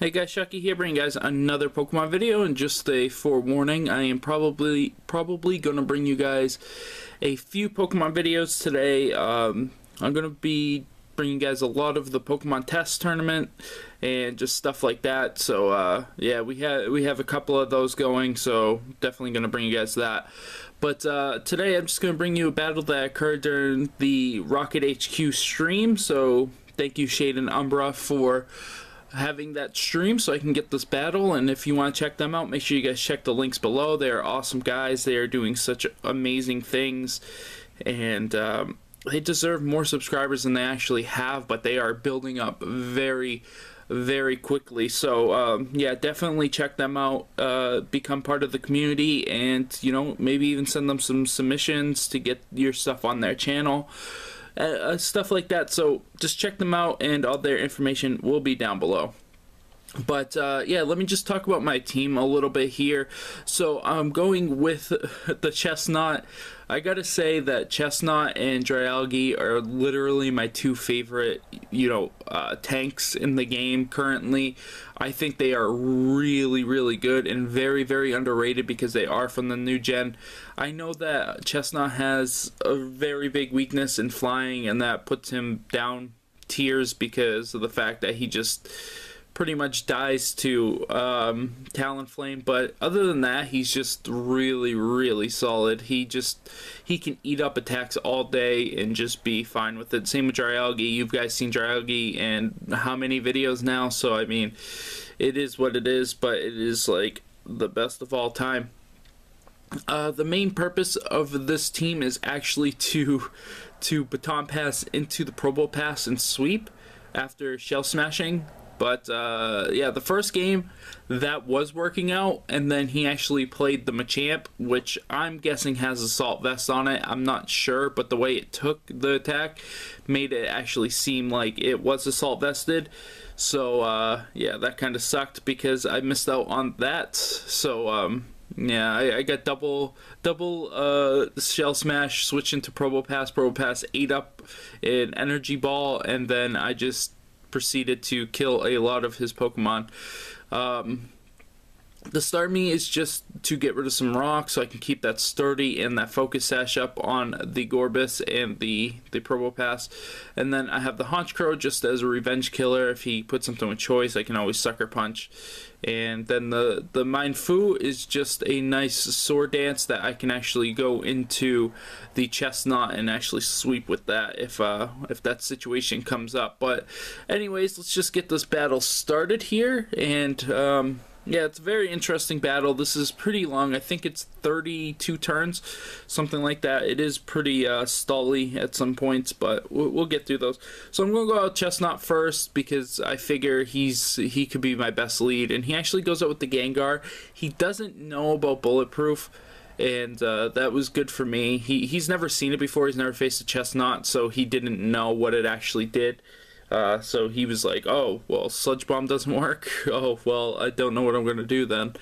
Hey guys, Shucky here, bringing you guys another Pokemon video, and just a forewarning, I am probably gonna bring you guys a few Pokemon videos today. I'm gonna be bringing you guys a lot of the Pokemon test tournament and just stuff like that. So yeah, we have a couple of those going, so definitely gonna bring you guys that. But today I'm just gonna bring you a battle that occurred during the Rocket HQ stream. So thank you, Shade and Umbra, for having that stream so I can get this battle. And if you want to check them out, make sure you guys check the links below. They are awesome guys. They are doing such amazing things, and they deserve more subscribers than they actually have, but they are building up very quickly. So yeah, definitely check them out, become part of the community, and maybe even send them some submissions to get your stuff on their channel. Stuff like that. So just check them out, and all their information will be down below. But yeah, let me just talk about my team a little bit here. So I'm going with the Chesnaught. I gotta say that Chesnaught and Dialga are literally my two favorite, tanks in the game currently. I think they are really good and very underrated because they are from the new gen. I know that Chesnaught has a very big weakness in flying, and that puts him down tiers because of the fact that he just pretty much dies to Talonflame. But other than that, he's just really solid. He can eat up attacks all day and just be fine with it. Same with Dialga. You guys seen Dialga and how many videos now? So I mean, it is what it is, but it is like the best of all time. The main purpose of this team is actually to baton pass into the Probo Pass and sweep after shell smashing. But yeah, the first game that was working out, and then he actually played the Machamp, which I'm guessing has Assault Vest on it. I'm not sure, but the way it took the attack made it actually seem like it was Assault Vested. So yeah, that kind of sucked because I missed out on that. So yeah, I got double shell smash, switch into Probo Pass, ate up an energy ball, and then I just proceeded to kill a lot of his Pokemon. The start me is just to get rid of some rocks so I can keep that sturdy and that focus sash up on the Gorbis and the Probo Pass. And then I have the Honchkrow just as a revenge killer. If he puts something with choice, I can always Sucker Punch. And then the Mindfu is just a nice sword dance that I can actually go into the Chesnaught and actually sweep with that if that situation comes up. But anyways, let's just get this battle started here. And yeah, it's a very interesting battle. This is pretty long. I think it's 32 turns, something like that. It is pretty stally at some points, but we'll get through those. So I'm going to go out Chesnaught first because I figure he could be my best lead. And he actually goes out with the Gengar. He doesn't know about Bulletproof, and that was good for me. He's never seen it before. He's never faced a Chesnaught, so he didn't know what it actually did. So he was like, oh, well, Sludge Bomb doesn't work. Oh, well, I don't know what I'm going to do then.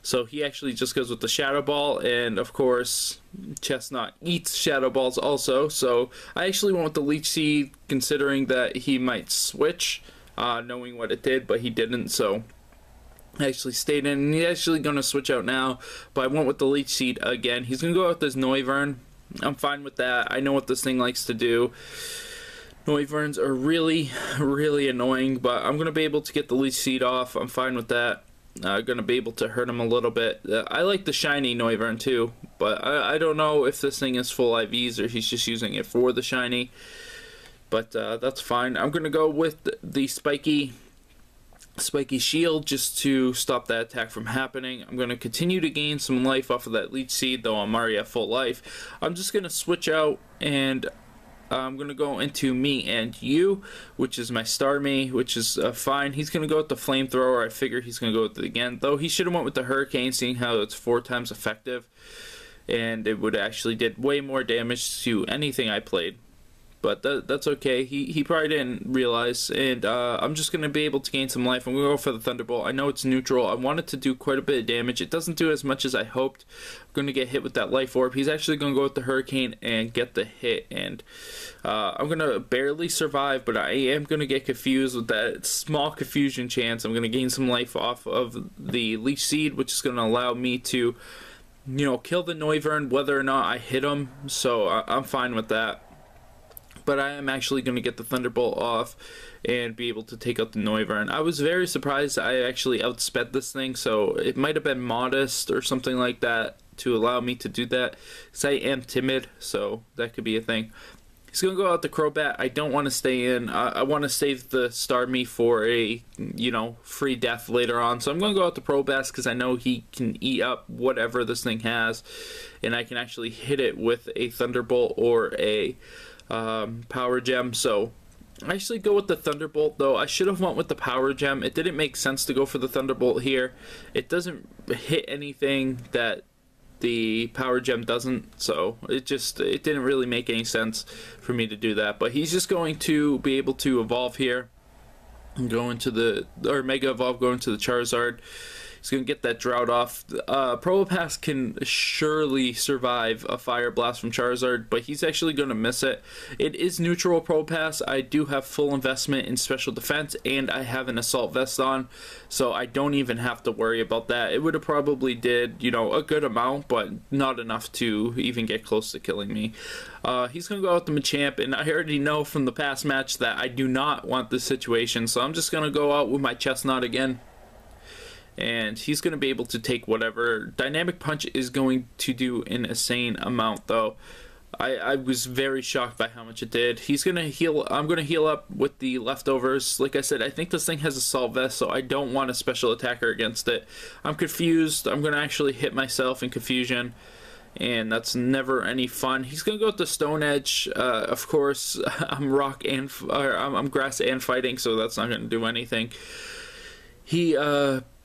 So he actually just goes with the Shadow Ball, and of course, Chesnaught eats Shadow Balls also. So I actually went with the Leech Seed, considering that he might switch, knowing what it did, but he didn't, so I actually stayed in. And he's actually going to switch out now, but I went with the Leech Seed again. He's going to go out with this Noivern. I'm fine with that. I know what this thing likes to do. Noivern are really annoying, but I'm going to be able to get the Leech Seed off. I'm fine with that. I'm going to be able to hurt him a little bit. I like the shiny Noivern too, but I don't know if this thing is full IVs or he's just using it for the shiny. But that's fine. I'm going to go with the spiky shield just to stop that attack from happening. I'm going to continue to gain some life off of that Leech Seed, though I'm already at full life. I'm just going to switch out, and I'm going to go into Me and You, which is my Starmie, which is fine. He's going to go with the Flamethrower. I figure he's going to go with it again, though he should have went with the Hurricane, seeing how it's 4 times effective, and it would actually did way more damage to anything I played. but that's okay. He probably didn't realize, and I'm just going to be able to gain some life. I'm going to go for the Thunderbolt. I know it's neutral. I wanted to do quite a bit of damage. It doesn't do as much as I hoped. I'm going to get hit with that Life Orb. He's actually going to go with the Hurricane and get the hit, and I'm going to barely survive, but I am going to get confused with that small confusion chance. I'm going to gain some life off of the Leech Seed, which is going to allow me to, you know, kill the Noivern whether or not I hit him, so I'm fine with that. But I am actually going to get the Thunderbolt off and be able to take out the Noivern. I was very surprised I actually outsped this thing, so it might have been modest or something like that to allow me to do that, because I am timid, so that could be a thing. He's going to go out the Crobat. I don't want to stay in. I want to save the Starmie for a, you know, free death later on. So I'm going to go out the Probass because I know he can eat up whatever this thing has, and I can actually hit it with a Thunderbolt or a Power Gem. So I actually go with the Thunderbolt, though. I should have went with the Power Gem. It didn't make sense to go for the Thunderbolt here. It doesn't hit anything that the Power Gem doesn't, so it didn't really make any sense for me to do that. But he's just going to be able to evolve here and go into the, or Mega Evolve, go into the Charizard. He's going to get that Drought off. Probopass can surely survive a Fire Blast from Charizard, but he's actually going to miss it. It is neutral Probopass. I do have full investment in Special Defense, and I have an Assault Vest on, so I don't even have to worry about that. It would have probably did, you know, a good amount, but not enough to even get close to killing me. He's going to go out the Machamp, and I already know from the past match that I do not want this situation, so I'm just going to go out with my Chesnaught again. And he's going to be able to take whatever. Dynamic Punch is going to do an insane amount, though. I was very shocked by how much it did. He's going to heal. I'm going to heal up with the leftovers. Like I said, I think this thing has Assault Vest, so I don't want a special attacker against it. I'm confused. I'm going to actually hit myself in confusion, and that's never any fun. He's going to go with the Stone Edge. Of course, I'm grass and fighting, so that's not going to do anything. He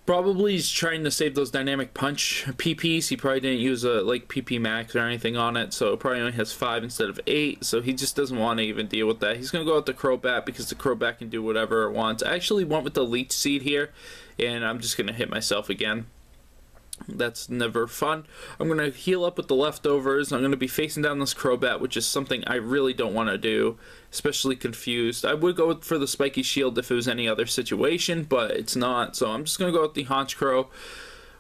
probably is trying to save those Dynamic Punch PPs. He probably didn't use a like PP Max or anything on it, so it probably only has 5 instead of 8, so he just doesn't want to even deal with that. He's going to go with the Crobat because the Crobat can do whatever it wants. I actually went with the Leech Seed here, and I'm just going to hit myself again. That's never fun. I'm going to heal up with the leftovers. I'm going to be facing down this Crobat, which is something I really don't want to do, especially confused. I would go for the Spiky Shield if it was any other situation, but it's not. So I'm just going to go with the Honchkrow,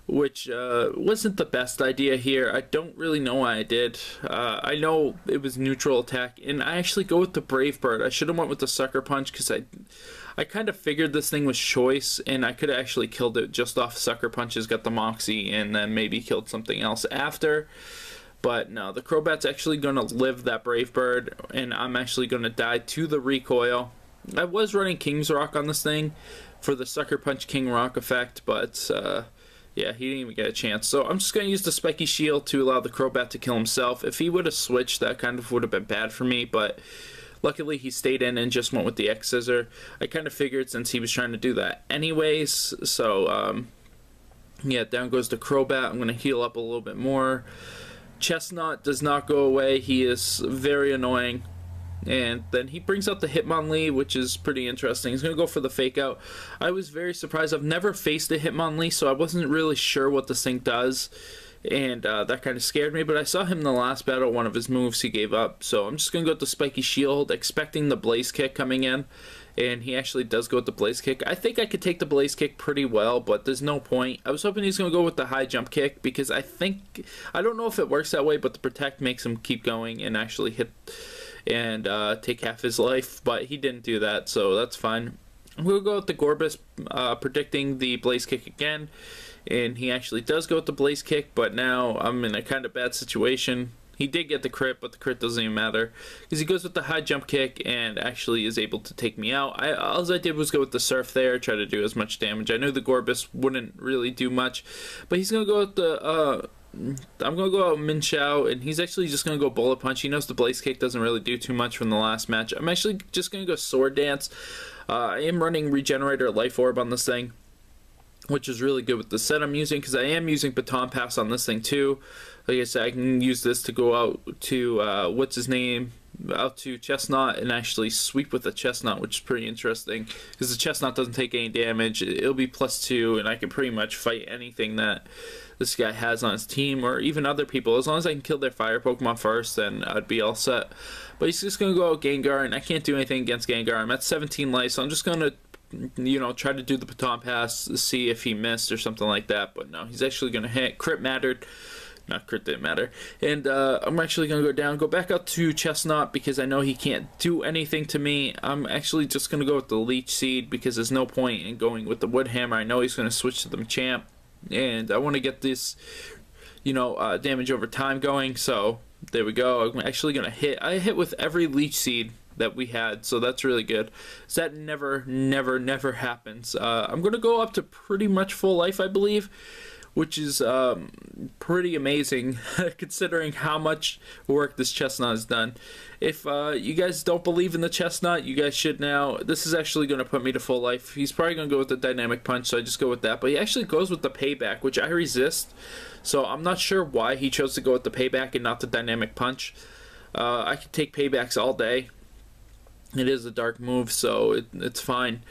which wasn't the best idea here. I don't really know why I did. I know it was neutral attack, and I actually go with the Brave Bird. I should have went with the Sucker Punch because I kind of figured this thing was choice, and I could have actually killed it just off Sucker Punches, got the Moxie, and then maybe killed something else after. But no, the Crobat's actually going to live that Brave Bird, and I'm actually going to die to the recoil. I was running King's Rock on this thing for the Sucker Punch King Rock effect, but yeah, he didn't even get a chance. So I'm just going to use the Spiky Shield to allow the Crobat to kill himself. If he would have switched, that kind of would have been bad for me, but luckily he stayed in and just went with the X-Scissor. I kind of figured since he was trying to do that anyways, so yeah, down goes the Crobat. I'm going to heal up a little bit more. Chesnaught does not go away. He is very annoying. And then he brings out the Hitmonlee, which is pretty interesting. He's going to go for the Fake Out. I was very surprised. I've never faced a Hitmonlee, so I wasn't really sure what this thing does. And that kind of scared me. But I saw him in the last battle, one of his moves he gave up. So I'm just going to go with the Spiky Shield, expecting the Blaze Kick coming in. And he actually does go with the Blaze Kick. I think I could take the Blaze Kick pretty well, but there's no point. I was hoping he's going to go with the High Jump Kick, because I don't know if it works that way, but the Protect makes him keep going and actually hit and take half his life, but he didn't do that, so that's fine. I'm going to go with the Gorbis, predicting the Blaze Kick again, and he actually does go with the Blaze Kick, but now I'm in a kind of bad situation. He did get the crit, but the crit doesn't even matter, because he goes with the High Jump Kick and actually is able to take me out. All I did was go with the Surf there, try to do as much damage. I knew the Gorbis wouldn't really do much, but he's going to go with the I'm going to go out Minshao, and he's actually just going to go Bullet Punch. He knows the Blaze Kick doesn't really do too much from the last match. I'm actually just going to go Sword Dance. I am running Regenerator Life Orb on this thing. which is really good with the set I'm using, because I am using Baton Pass on this thing too. Like I said, I can use this to go out to, what's his name, out to Chesnaught and actually sweep with the Chesnaught, which is pretty interesting, because the Chesnaught doesn't take any damage. It'll be +2, and I can pretty much fight anything that this guy has on his team, or even other people. As long as I can kill their fire Pokemon first, then I'd be all set. But he's just going to go out Gengar, and I can't do anything against Gengar. I'm at 17 life, so I'm just going to, you know, try to do the Baton Pass to see if he missed or something like that. But no, he's actually going to hit. Crit mattered. Not crit didn't matter. And I'm actually going to go down, go back up to Chesnaught, because I know he can't do anything to me. I'm actually just going to go with the Leech Seed, because there's no point in going with the Wood Hammer. I know he's going to switch to the Machamp, and I want to get this, you know, damage over time going. So there we go. I'm actually going to hit. I hit with every Leech Seed that we had, so that's really good. So that never happens. I'm going to go up to pretty much full life, I believe, which is pretty amazing considering how much work this Chesnaught has done. If you guys don't believe in the Chesnaught, you guys should now. This is actually going to put me to full life. He's probably going to go with the Dynamic Punch, so I just go with that. But he actually goes with the Payback, which I resist. So I'm not sure why he chose to go with the Payback and not the Dynamic Punch. I could take Paybacks all day. It is a dark move, so it's fine.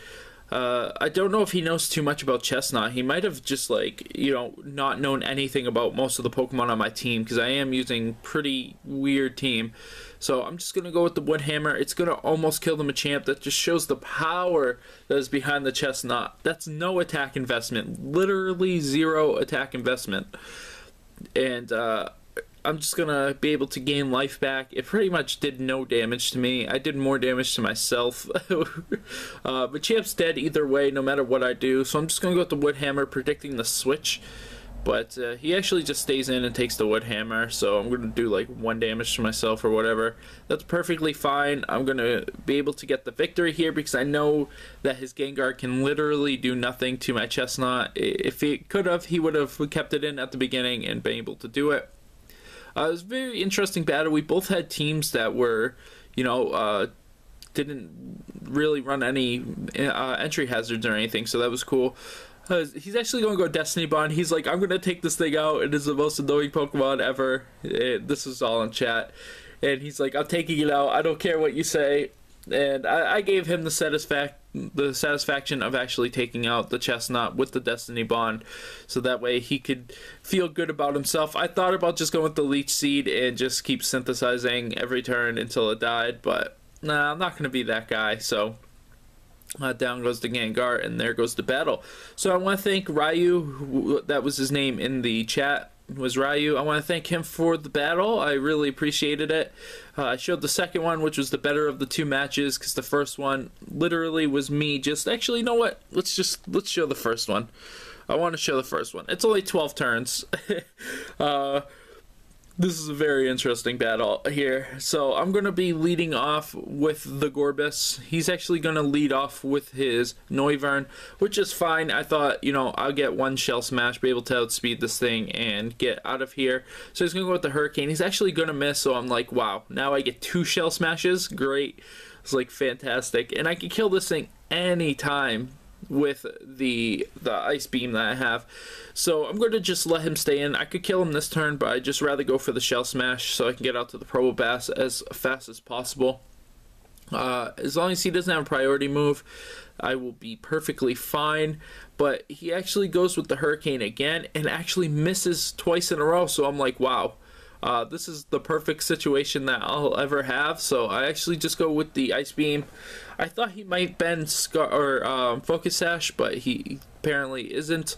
I don't know if he knows too much about Chesnaught. He might have just, like, you know, not known anything about most of the Pokemon on my team, because I am using pretty weird team. So I'm just going to go with the Wood Hammer. It's going to almost kill the Machamp. That just shows the power that is behind the Chesnaught. That's no attack investment. Literally 0 attack investment. And I'm just going to be able to gain life back. It pretty much did no damage to me. I did more damage to myself. Machamp's dead either way, no matter what I do. So I'm just going to go with the Wood Hammer, predicting the switch. But he actually just stays in and takes the Wood Hammer. So I'm going to do like 1 damage to myself or whatever. That's perfectly fine. I'm going to be able to get the victory here, because I know that his Gengar can literally do nothing to my Chesnaught. If he could have, he would have kept it in at the beginning and been able to do it. It was a very interesting battle. We both had teams that were, you know, didn't really run any entry hazards or anything, so that was cool. He's actually going to go Destiny Bond. He's like, I'm going to take this thing out. It is the most annoying Pokemon ever. This is all in chat. And he's like, I'm taking it out. I don't care what you say. And I gave him the satisfaction of actually taking out the Chesnaught with the Destiny Bond, so that way he could feel good about himself. I thought about just going with the Leech Seed and just keep synthesizing every turn until it died, but nah, I'm not going to be that guy. So down goes the Gengar, and there goes the battle. So I want to thank Ryu, that was his name in the chat, was Ryu. I want to thank him for the battle. I really appreciated it. I showed the second one, which was the better of the 2 matches, because the first one literally was me just, actually, you know what, let's show the first one. I want to show the first one. It's only 12 turns. This is a very interesting battle here. So I'm going to be leading off with the Gorbis. He's actually going to lead off with his Noivern, which is fine. I thought, you know, I'll get 1 Shell Smash, be able to outspeed this thing, and get out of here. So he's going to go with the Hurricane. He's actually going to miss, so I'm like, wow, now I get 2 Shell Smashes? Great. It's like fantastic. And I can kill this thing anytime with the Ice Beam that I have. So I'm going to just let him stay in. I could kill him this turn, but I'd just rather go for the Shell Smash so I can get out to the Probopass as fast as possible. As long as he doesn't have a priority move, I will be perfectly fine. But he actually goes with the Hurricane again and actually misses twice in a row. So I'm like, wow. This is the perfect situation that I'll ever have. So I actually just go with the Ice Beam. I thought he might bend Focus Sash, but he apparently isn't.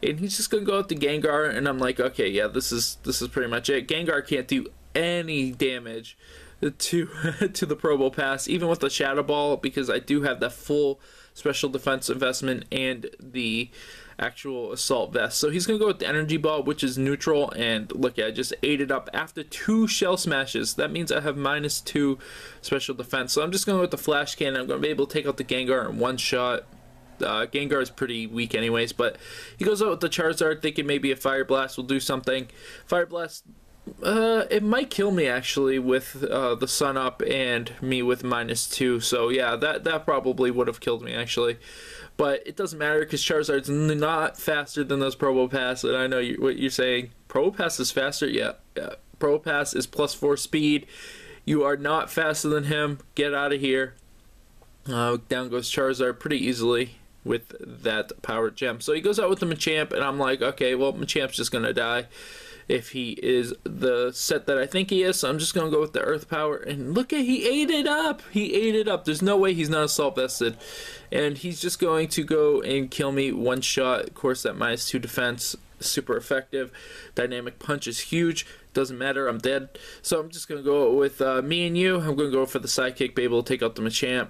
And he's just gonna go with the Gengar, and I'm like, okay, yeah, this is pretty much it. Gengar can't do any damage to to the Probopass, even with the Shadow Ball, because I do have that full special defense investment and the actual assault vest. So he's gonna go with the Energy Ball, which is neutral, and look, I just ate it up after 2 Shell Smashes. That means I have -2 special defense. So I'm just going with the Flash Cannon. I'm gonna be able to take out the Gengar in 1 shot. Gengar is pretty weak anyways, but he goes out with the Charizard thinking maybe a Fire Blast will do something. Fire Blast It might kill me actually with the sun up and me with -2. So yeah, that probably would have killed me actually. But it doesn't matter because Charizard's not faster than those Probopass. And I know what you're saying. Probopass is faster? Yeah. Probopass is +4 speed. You are not faster than him. Get out of here. Down goes Charizard pretty easily with that power gem. So he goes out with the Machamp, and I'm like, okay, well, Machamp's just going to die if he is the set that I think he is. So I'm just going to go with the Earth Power. And look at, he ate it up. He ate it up. There's no way he's not Assault Vested. And he's just going to go and kill me one shot. Of course, that -2 defense, super effective. Dynamic Punch is huge. Doesn't matter, I'm dead. So I'm just going to go with me and you. I'm going to go for the Sidekick, be able to take out the Machamp.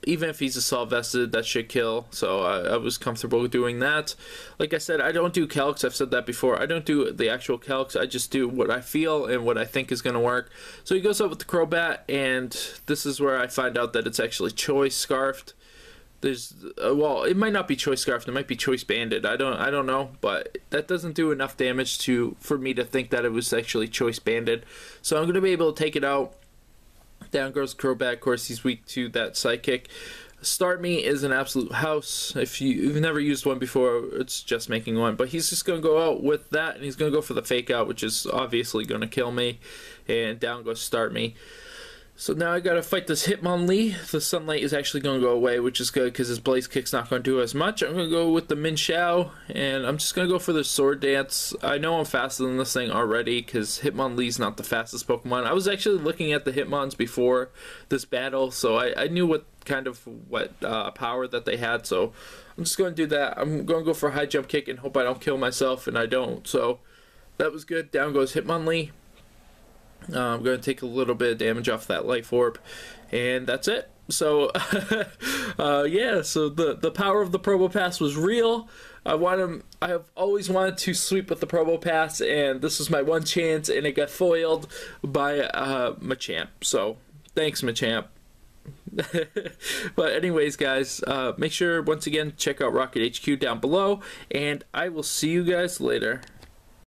Even if he's Assault Vested, that should kill. So I was comfortable doing that. Like I said, I don't do calcs. I've said that before. I don't do the actual calcs. I just do what I feel and what I think is going to work. So he goes up with the Crobat, and this is where I find out that it's actually Choice Scarfed. There's well, it might not be Choice Scarfed. It might be Choice Banded. I don't know, but that doesn't do enough damage for me to think that it was actually Choice Banded. So I'm going to be able to take it out. Down goes Crobat. Of course, he's weak to that Psychic. Start Me is an absolute house. If you've never used one before, it's just making one. But he's just going to go out with that, and he's going to go for the Fake Out, which is obviously going to kill me. And down goes Start Me. So now I gotta fight this Hitmonlee. The Sunlight is actually gonna go away, which is good because his Blaze Kick's not gonna do as much. I'm gonna go with the Minshao, and I'm just gonna go for the Sword Dance. I know I'm faster than this thing already because Hitmonlee's not the fastest Pokemon. I was actually looking at the Hitmons before this battle, so I knew what power that they had. So I'm just gonna do that. I'm gonna go for a High Jump Kick and hope I don't kill myself, and I don't. So that was good. Down goes Hitmonlee. I'm going to take a little bit of damage off that Life Orb, and that's it. So, yeah, so the power of the Probopass was real. I have always wanted to sweep with the Probopass, and this was my one chance, and it got foiled by Machamp. So, thanks, Machamp. But anyways, guys, make sure, once again, check out Rocket HQ down below, and I will see you guys later.